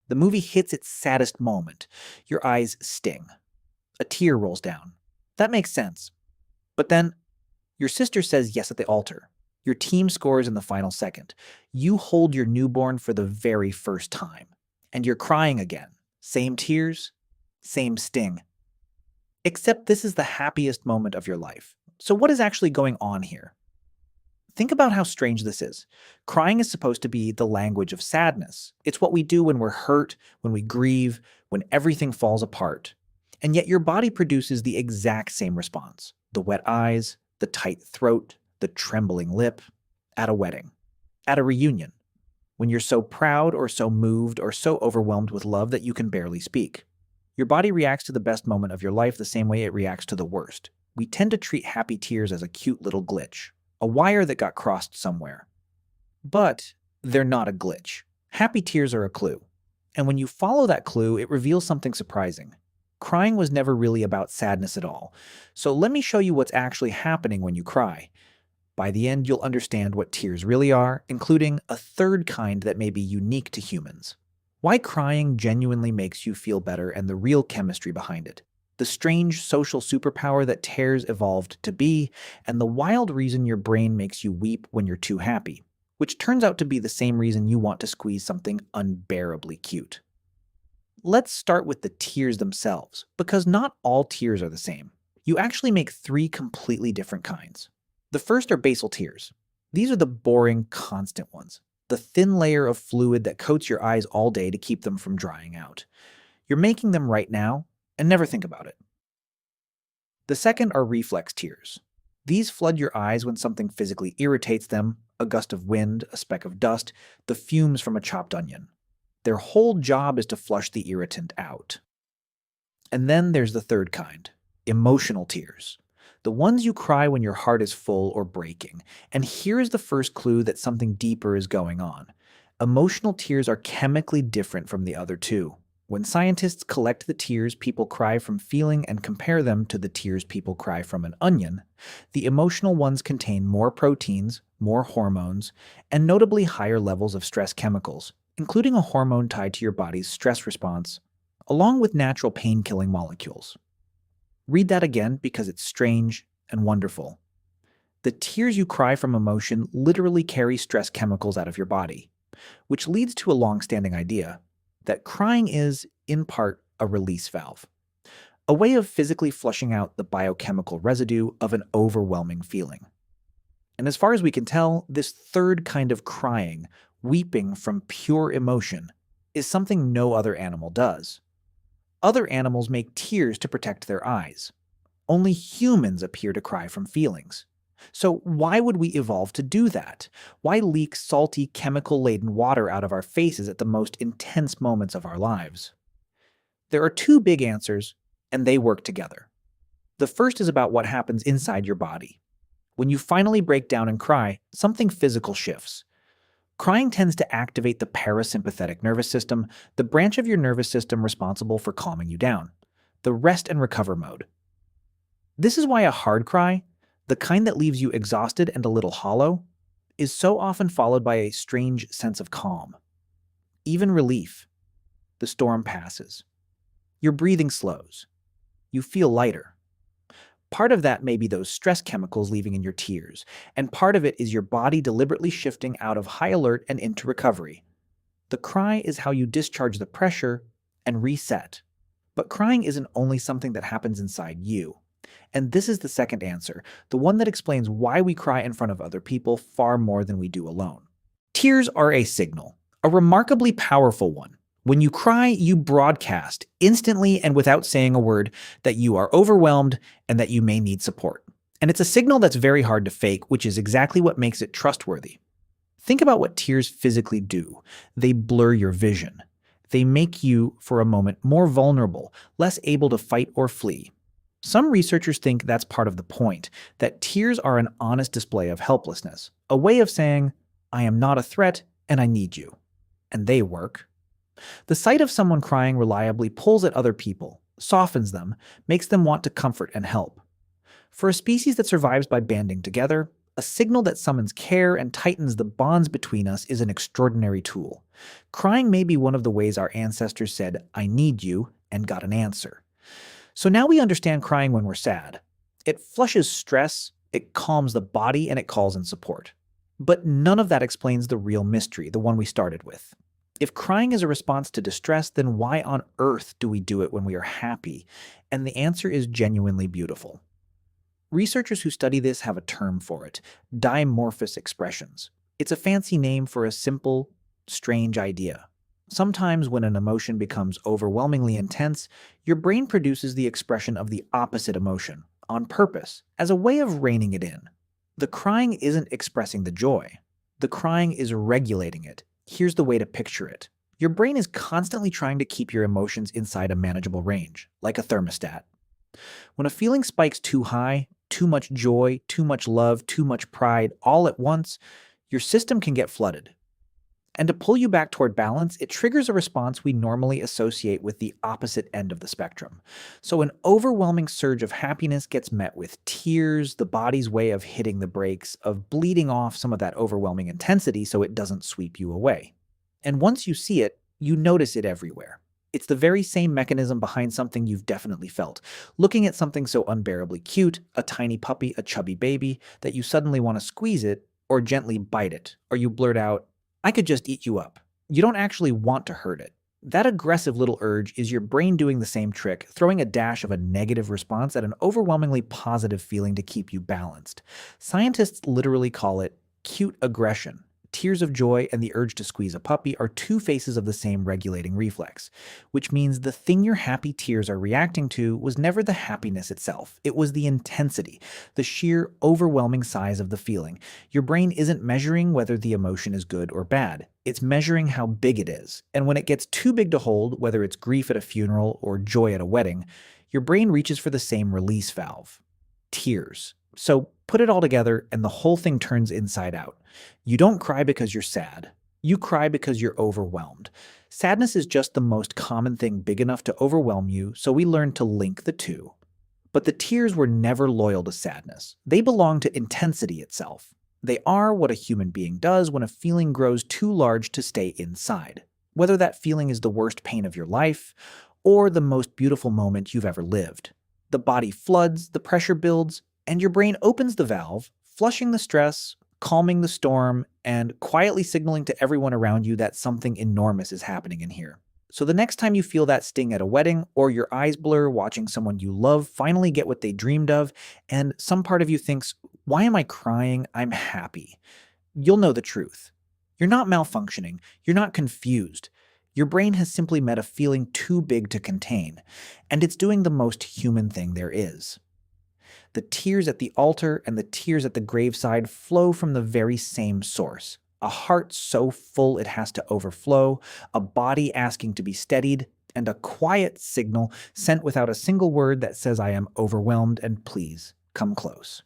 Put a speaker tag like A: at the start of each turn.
A: The movie hits its saddest moment. Your eyes sting. A tear rolls down. That makes sense. But then, your sister says yes at the altar. Your team scores in the final second. You hold your newborn for the very first time. And you're crying again. Same tears, same sting. Except this is the happiest moment of your life. So what is actually going on here? Think about how strange this is. Crying is supposed to be the language of sadness. It's what we do when we're hurt, when we grieve, when everything falls apart. And yet your body produces the exact same response. The wet eyes, the tight throat, the trembling lip, at a wedding, at a reunion, when you're so proud or so moved or so overwhelmed with love that you can barely speak. Your body reacts to the best moment of your life the same way it reacts to the worst. We tend to treat happy tears as a cute little glitch, a wire that got crossed somewhere. But they're not a glitch. Happy tears are a clue. And when you follow that clue, it reveals something surprising. Crying was never really about sadness at all. So let me show you what's actually happening when you cry. By the end, you'll understand what tears really are, including a third kind that may be unique to humans. Why crying genuinely makes you feel better and the real chemistry behind it. The strange social superpower that tears evolved to be, and the wild reason your brain makes you weep when you're too happy, which turns out to be the same reason you want to squeeze something unbearably cute. Let's start with the tears themselves, because not all tears are the same. You actually make three completely different kinds. The first are basal tears. These are the boring, constant ones. The thin layer of fluid that coats your eyes all day to keep them from drying out. You're making them right now, and never think about it. The second are reflex tears. These flood your eyes when something physically irritates them, a gust of wind, a speck of dust, the fumes from a chopped onion. Their whole job is to flush the irritant out. And then there's the third kind, emotional tears. The ones you cry when your heart is full or breaking. And here is the first clue that something deeper is going on. Emotional tears are chemically different from the other two. When scientists collect the tears people cry from feeling and compare them to the tears people cry from an onion, the emotional ones contain more proteins, more hormones, and notably higher levels of stress chemicals, including a hormone tied to your body's stress response, along with natural pain-killing molecules. Read that again because it's strange and wonderful. The tears you cry from emotion literally carry stress chemicals out of your body, which leads to a long-standing idea that crying is, in part, a release valve, a way of physically flushing out the biochemical residue of an overwhelming feeling. And as far as we can tell, this third kind of crying, weeping from pure emotion, is something no other animal does. Other animals make tears to protect their eyes. Only humans appear to cry from feelings. So why would we evolve to do that? Why leak salty, chemical-laden water out of our faces at the most intense moments of our lives? There are two big answers, and they work together. The first is about what happens inside your body. When you finally break down and cry, something physical shifts. Crying tends to activate the parasympathetic nervous system, the branch of your nervous system responsible for calming you down, the rest and recover mode. This is why a hard cry, the kind that leaves you exhausted and a little hollow, is so often followed by a strange sense of calm. Even relief. The storm passes. Your breathing slows. You feel lighter. Part of that may be those stress chemicals leaving in your tears, and part of it is your body deliberately shifting out of high alert and into recovery. The cry is how you discharge the pressure and reset. But crying isn't only something that happens inside you. And this is the second answer, the one that explains why we cry in front of other people far more than we do alone. Tears are a signal, a remarkably powerful one. When you cry, you broadcast, instantly and without saying a word, that you are overwhelmed and that you may need support. And it's a signal that's very hard to fake, which is exactly what makes it trustworthy. Think about what tears physically do. They blur your vision. They make you, for a moment, more vulnerable, less able to fight or flee. Some researchers think that's part of the point, that tears are an honest display of helplessness, a way of saying, I am not a threat and I need you. And they work. The sight of someone crying reliably pulls at other people, softens them, makes them want to comfort and help. For a species that survives by banding together, A signal that summons care and tightens the bonds between us is an extraordinary tool. Crying may be one of the ways our ancestors said, "I need you," and got an answer. So now we understand crying when we're sad. It flushes stress, it calms the body, and it calls in support. But none of that explains the real mystery, the one we started with. If crying is a response to distress, then why on earth do we do it when we are happy? And the answer is genuinely beautiful. Researchers who study this have a term for it: dimorphous expressions. It's a fancy name for a simple, strange idea. Sometimes, when an emotion becomes overwhelmingly intense, your brain produces the expression of the opposite emotion, on purpose, as a way of reining it in. The crying isn't expressing the joy. The crying is regulating it. Here's the way to picture it. Your brain is constantly trying to keep your emotions inside a manageable range, like a thermostat. When a feeling spikes too high, too much joy, too much love, too much pride, all at once, your system can get flooded. And to pull you back toward balance, it triggers a response we normally associate with the opposite end of the spectrum. So an overwhelming surge of happiness gets met with tears, the body's way of hitting the brakes, of bleeding off some of that overwhelming intensity so it doesn't sweep you away. And once you see it, you notice it everywhere. It's the very same mechanism behind something you've definitely felt. Looking at something so unbearably cute, a tiny puppy, a chubby baby, that you suddenly want to squeeze it, or gently bite it, or you blurt out, "I could just eat you up." You don't actually want to hurt it. That aggressive little urge is your brain doing the same trick, throwing a dash of a negative response at an overwhelmingly positive feeling to keep you balanced. Scientists literally call it cute aggression. Tears of joy and the urge to squeeze a puppy are two faces of the same regulating reflex, which means the thing your happy tears are reacting to was never the happiness itself. It was the intensity, the sheer overwhelming size of the feeling. Your brain isn't measuring whether the emotion is good or bad. It's measuring how big it is. And when it gets too big to hold, whether it's grief at a funeral or joy at a wedding, your brain reaches for the same release valve: tears. So put it all together and the whole thing turns inside out. You don't cry because you're sad. You cry because you're overwhelmed. Sadness is just the most common thing big enough to overwhelm you, so we learn to link the two. But the tears were never loyal to sadness. They belong to intensity itself. They are what a human being does when a feeling grows too large to stay inside. Whether that feeling is the worst pain of your life or the most beautiful moment you've ever lived. The body floods, the pressure builds, and your brain opens the valve, flushing the stress, calming the storm, and quietly signaling to everyone around you that something enormous is happening in here. So the next time you feel that sting at a wedding, or your eyes blur watching someone you love finally get what they dreamed of, and some part of you thinks, "Why am I crying? I'm happy," you'll know the truth. You're not malfunctioning. You're not confused. Your brain has simply met a feeling too big to contain, and it's doing the most human thing there is. The tears at the altar and the tears at the graveside flow from the very same source. A heart so full it has to overflow, a body asking to be steadied, and a quiet signal sent without a single word that says, "I am overwhelmed and please come close."